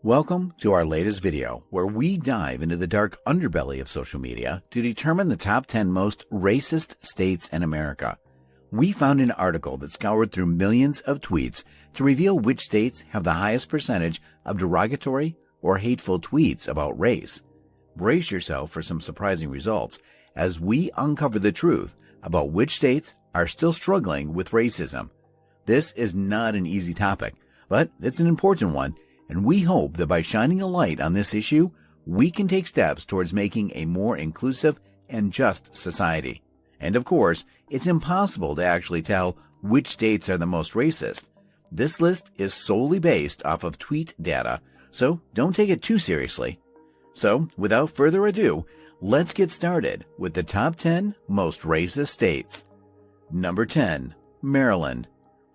Welcome to our latest video, where we dive into the dark underbelly of social media to determine the top 10 most racist states in America. We found an article that scoured through millions of tweets to reveal which states have the highest percentage of derogatory or hateful tweets about race. Brace yourself for some surprising results as we uncover the truth about which states are still struggling with racism. This is not an easy topic, but it's an important one. And we hope that by shining a light on this issue, we can take steps towards making a more inclusive and just society. And of course, it's impossible to actually tell which states are the most racist. This list is solely based off of tweet data, so don't take it too seriously. So, without further ado, let's get started with the top 10 most racist states. Number 10, Maryland.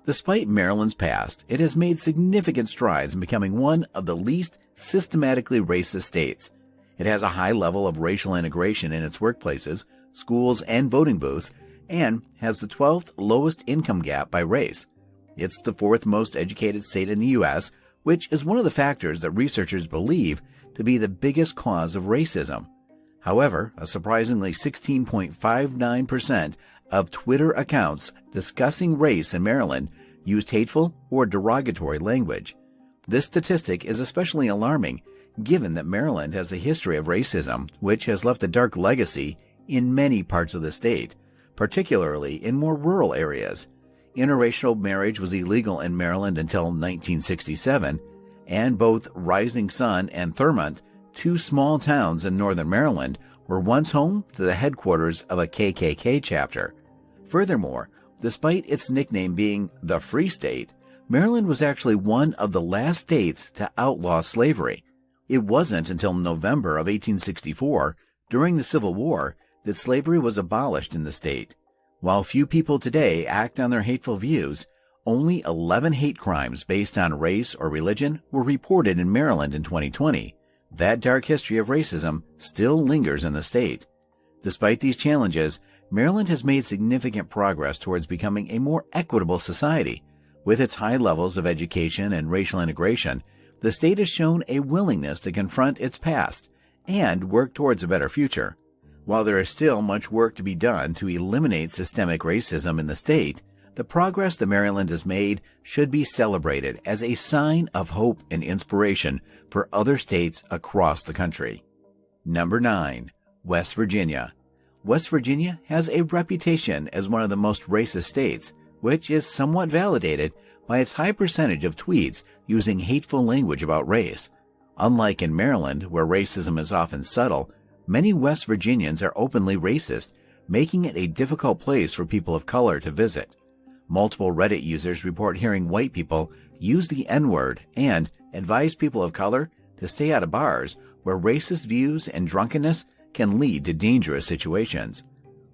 Despite Maryland's past, it has made significant strides in becoming one of the least systematically racist states. It has a high level of racial integration in its workplaces, schools, and voting booths, and has the 12th lowest income gap by race. It's the 4th most educated state in the U.S., which is one of the factors that researchers believe to be the biggest cause of racism. However, a surprisingly 16.59% of Twitter accounts discussing race in Maryland used hateful or derogatory language. This statistic is especially alarming given that Maryland has a history of racism, which has left a dark legacy in many parts of the state, particularly in more rural areas. Interracial marriage was illegal in Maryland until 1967, and both Rising Sun and Thurmont, two small towns in northern Maryland, were once home to the headquarters of a KKK chapter. Furthermore, despite its nickname being the Free State, Maryland was actually one of the last states to outlaw slavery. It wasn't until November of 1864, during the Civil War, that slavery was abolished in the state. While few people today act on their hateful views, only 11 hate crimes based on race or religion were reported in Maryland in 2020. That dark history of racism still lingers in the state. Despite these challenges, Maryland has made significant progress towards becoming a more equitable society. With its high levels of education and racial integration, the state has shown a willingness to confront its past and work towards a better future. While there is still much work to be done to eliminate systemic racism in the state, the progress that Maryland has made should be celebrated as a sign of hope and inspiration for other states across the country. Number 9, West Virginia. West Virginia has a reputation as one of the most racist states, which is somewhat validated by its high percentage of tweets using hateful language about race. Unlike in Maryland, where racism is often subtle, many West Virginians are openly racist, making it a difficult place for people of color to visit. Multiple Reddit users report hearing white people use the N-word and advise people of color to stay out of bars where racist views and drunkenness can lead to dangerous situations.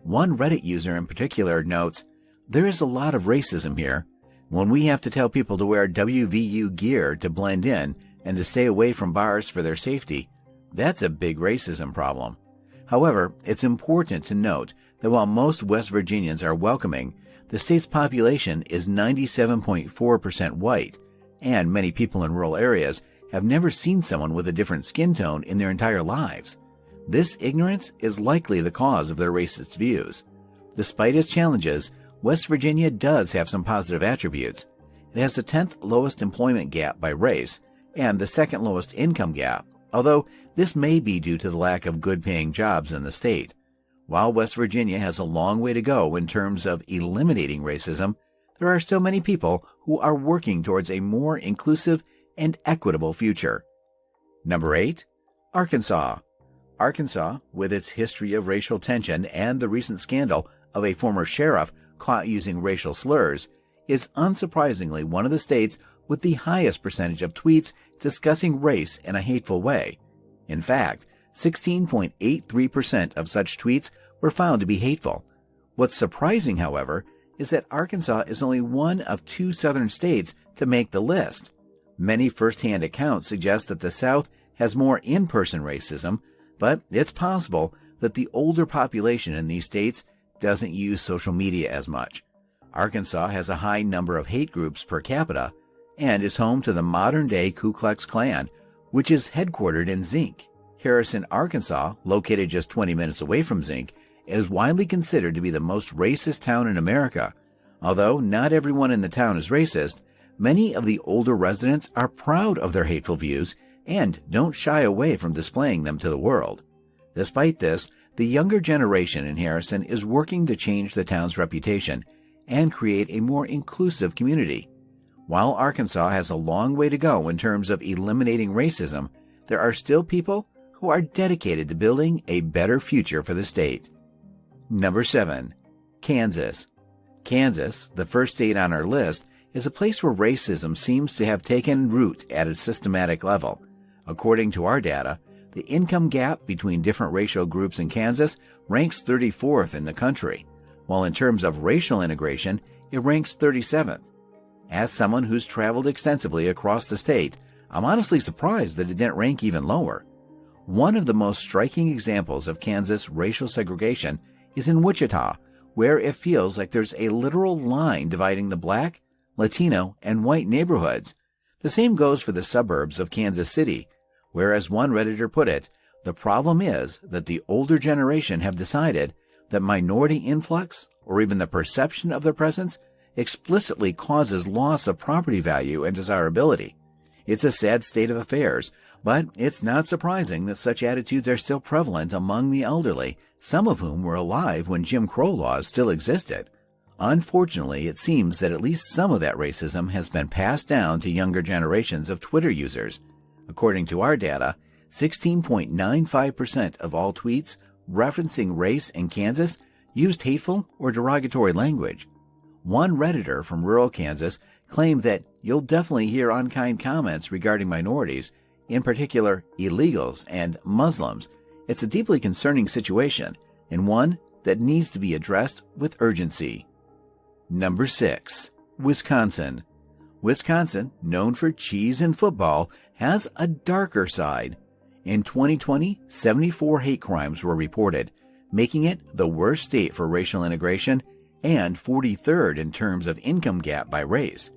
One Reddit user in particular notes, "There is a lot of racism here. When we have to tell people to wear WVU gear to blend in and to stay away from bars for their safety, that's a big racism problem." However, it's important to note that while most West Virginians are welcoming, the state's population is 97.4% white, and many people in rural areas have never seen someone with a different skin tone in their entire lives. This ignorance is likely the cause of their racist views. Despite its challenges, West Virginia does have some positive attributes. It has the 10th lowest employment gap by race and the 2nd lowest income gap, although this may be due to the lack of good-paying jobs in the state. While West Virginia has a long way to go in terms of eliminating racism, there are still many people who are working towards a more inclusive and equitable future. Number 8, Arkansas. Arkansas, with its history of racial tension and the recent scandal of a former sheriff caught using racial slurs, is unsurprisingly one of the states with the highest percentage of tweets discussing race in a hateful way. In fact, 16.83% of such tweets were found to be hateful. What's surprising, however, is that Arkansas is only one of 2 southern states to make the list. Many first-hand accounts suggest that the South has more in-person racism, but it's possible that the older population in these states doesn't use social media as much. Arkansas has a high number of hate groups per capita and is home to the modern-day Ku Klux Klan, which is headquartered in Zinc. Harrison, Arkansas, located just 20 minutes away from Zinc, is widely considered to be the most racist town in America. Although not everyone in the town is racist, many of the older residents are proud of their hateful views and don't shy away from displaying them to the world. Despite this, the younger generation in Harrison is working to change the town's reputation and create a more inclusive community. While Arkansas has a long way to go in terms of eliminating racism, there are still people who are dedicated to building a better future for the state. Number 7. Kansas. Kansas, the first state on our list, is a place where racism seems to have taken root at a systematic level. According to our data, the income gap between different racial groups in Kansas ranks 34th in the country, while in terms of racial integration, it ranks 37th. As someone who's traveled extensively across the state, I'm honestly surprised that it didn't rank even lower. One of the most striking examples of Kansas racial segregation is in Wichita, where it feels like there's a literal line dividing the Black, Latino, and white neighborhoods. The same goes for the suburbs of Kansas City, where, as one Redditor put it, the problem is that the older generation have decided that minority influx, or even the perception of their presence, explicitly causes loss of property value and desirability. It's a sad state of affairs, but it's not surprising that such attitudes are still prevalent among the elderly, some of whom were alive when Jim Crow laws still existed. Unfortunately, it seems that at least some of that racism has been passed down to younger generations of Twitter users. According to our data, 16.95% of all tweets referencing race in Kansas used hateful or derogatory language. One Redditor from rural Kansas claimed that you'll definitely hear unkind comments regarding minorities, in particular illegals and Muslims. It's a deeply concerning situation, and one that needs to be addressed with urgency. Number 6. Wisconsin. Wisconsin, known for cheese and football, has a darker side. In 2020, 74 hate crimes were reported, making it the worst state for racial integration and 43rd in terms of income gap by race.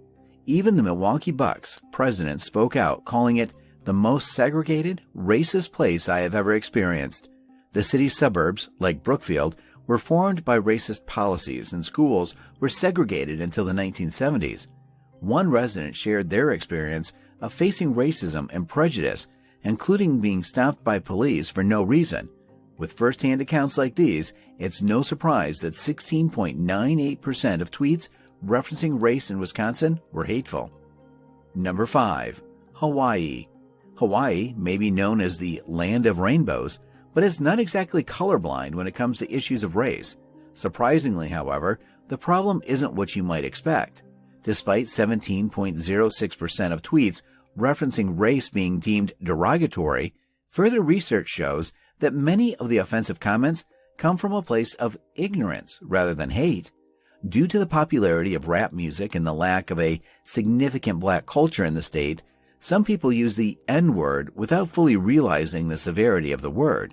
Even the Milwaukee Bucks president spoke out, calling it the most segregated, racist place I have ever experienced. The city's suburbs, like Brookfield, were formed by racist policies, and schools were segregated until the 1970s. One resident shared their experience of facing racism and prejudice, including being stopped by police for no reason. With first-hand accounts like these, it's no surprise that 16.98% of tweets referencing race in Wisconsin were hateful. Number 5. Hawaii. Hawaii may be known as the land of rainbows, but it's not exactly colorblind when it comes to issues of race. Surprisingly, however, the problem isn't what you might expect. Despite 17.06% of tweets referencing race being deemed derogatory, further research shows that many of the offensive comments come from a place of ignorance rather than hate. Due to the popularity of rap music and the lack of a significant black culture in the state, some people use the N-word without fully realizing the severity of the word.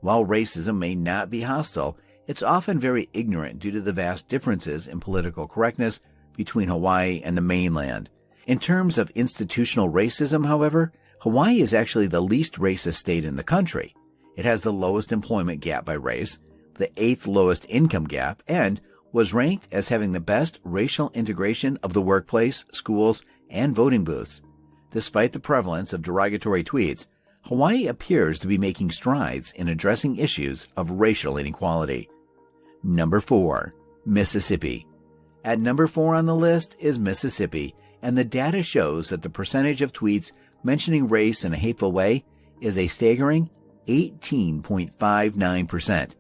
While racism may not be hostile, it's often very ignorant due to the vast differences in political correctness between Hawaii and the mainland. In terms of institutional racism, however, Hawaii is actually the least racist state in the country. It has the lowest employment gap by race, the 8th lowest income gap, and was ranked as having the best racial integration of the workplace, schools, and voting booths. Despite the prevalence of derogatory tweets, Hawaii appears to be making strides in addressing issues of racial inequality. Number 4. Mississippi. At number 4 on the list is Mississippi, and the data shows that the percentage of tweets mentioning race in a hateful way is a staggering 18.59%.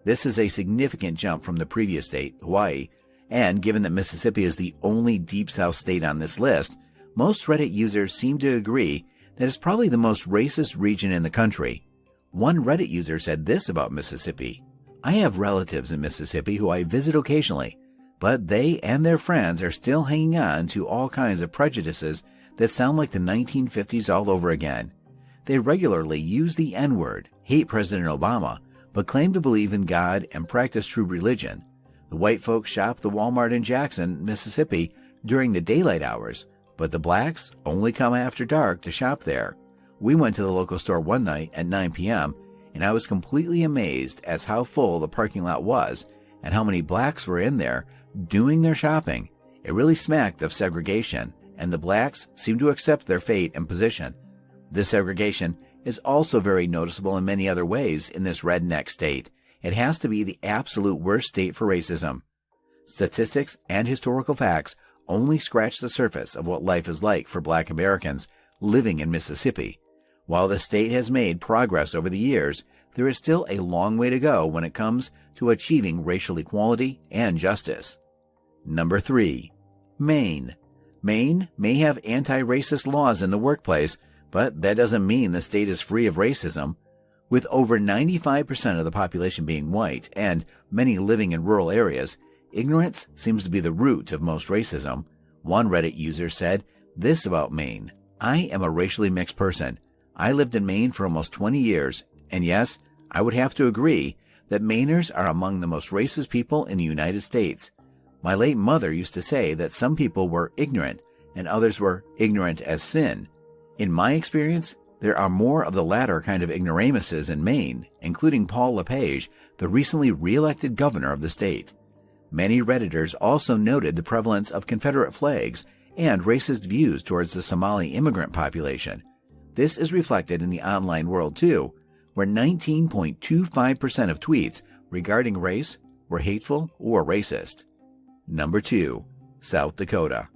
This is a significant jump from the previous state, Hawaii, and given that Mississippi is the only Deep South state on this list, most Reddit users seem to agree that it's probably the most racist region in the country. One Reddit user said this about Mississippi: "I have relatives in Mississippi who I visit occasionally, but they and their friends are still hanging on to all kinds of prejudices that sound like the 1950s all over again. They regularly use the N-word, hate President Obama, but claim to believe in God and practice true religion. The white folks shop the Walmart in Jackson, Mississippi during the daylight hours, but the blacks only come after dark to shop there. We went to the local store one night at 9 p.m., and I was completely amazed as how full the parking lot was and how many blacks were in there doing their shopping. It really smacked of segregation, and the blacks seemed to accept their fate and position. This segregation is also very noticeable in many other ways in this redneck state. It has to be the absolute worst state for racism. Statistics and historical facts only scratch the surface of what life is like for Black Americans living in Mississippi. While the state has made progress over the years, there is still a long way to go when it comes to achieving racial equality and justice. Number 3. Maine. Maine may have anti-racist laws in the workplace, but that doesn't mean the state is free of racism. With over 95% of the population being white and many living in rural areas, ignorance seems to be the root of most racism. One Reddit user said this about Maine: "I am a racially mixed person. I lived in Maine for almost 20 years, and yes, I would have to agree that Mainers are among the most racist people in the United States. My late mother used to say that some people were ignorant and others were ignorant as sin. In my experience, there are more of the latter kind of ignoramuses in Maine, including Paul LePage, the recently re-elected governor of the state." Many Redditors also noted the prevalence of Confederate flags and racist views towards the Somali immigrant population. This is reflected in the online world too, where 19.25% of tweets regarding race were hateful or racist. Number 2. South Dakota.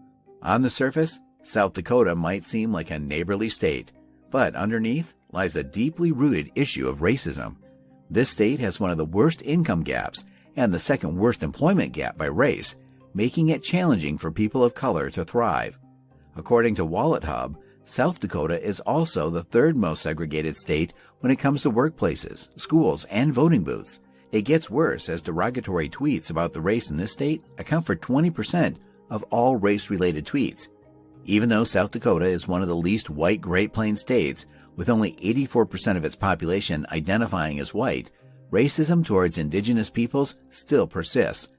On the surface, South Dakota might seem like a neighborly state, but underneath lies a deeply rooted issue of racism. This state has one of the worst income gaps and the second worst employment gap by race, making it challenging for people of color to thrive. According to Wallet Hub, South Dakota is also the third most segregated state when it comes to workplaces, schools, and voting booths. It gets worse as derogatory tweets about the race in this state account for 20% of all race-related tweets. Even though South Dakota is one of the least white Great Plains states, with only 84% of its population identifying as white, racism towards indigenous peoples still persists.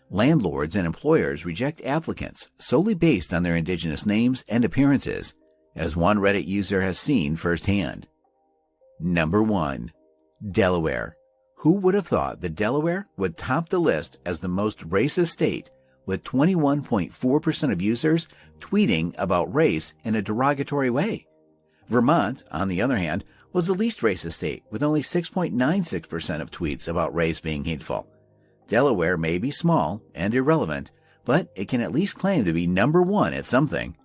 Landlords and employers reject applicants solely based on their indigenous names and appearances, as one Reddit user has seen firsthand. Number 1. Delaware. Who would have thought that Delaware would top the list as the most racist state, with 21.4% of users tweeting about race in a derogatory way? Vermont, on the other hand, was the least racist state, with only 6.96% of tweets about race being hateful. Delaware may be small and irrelevant, but it can at least claim to be number 1 at something.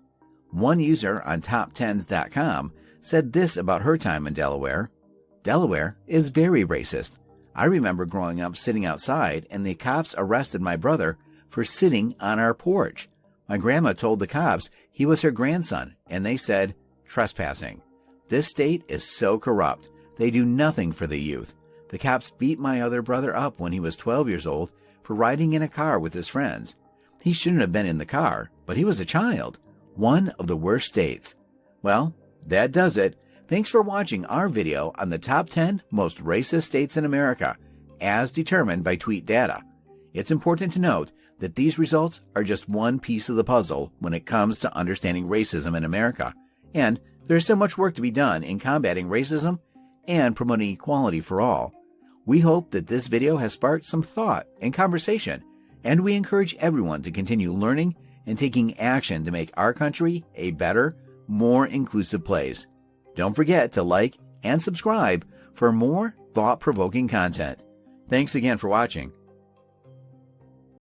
One user on top10s.com said this about her time in Delaware: "Delaware is very racist. I remember growing up sitting outside and the cops arrested my brother for sitting on our porch. My grandma told the cops he was her grandson and they said, trespassing. This state is so corrupt. They do nothing for the youth. The cops beat my other brother up when he was 12 years old for riding in a car with his friends. He shouldn't have been in the car, but he was a child. One of the worst states." Well, that does it. Thanks for watching our video on the top 10 most racist states in America, as determined by tweet data. It's important to note that these results are just one piece of the puzzle when it comes to understanding racism in America, and there's still much work to be done in combating racism and promoting equality for all. We hope that this video has sparked some thought and conversation, and we encourage everyone to continue learning and taking action to make our country a better, more inclusive place. Don't forget to like and subscribe for more thought-provoking content. Thanks again for watching.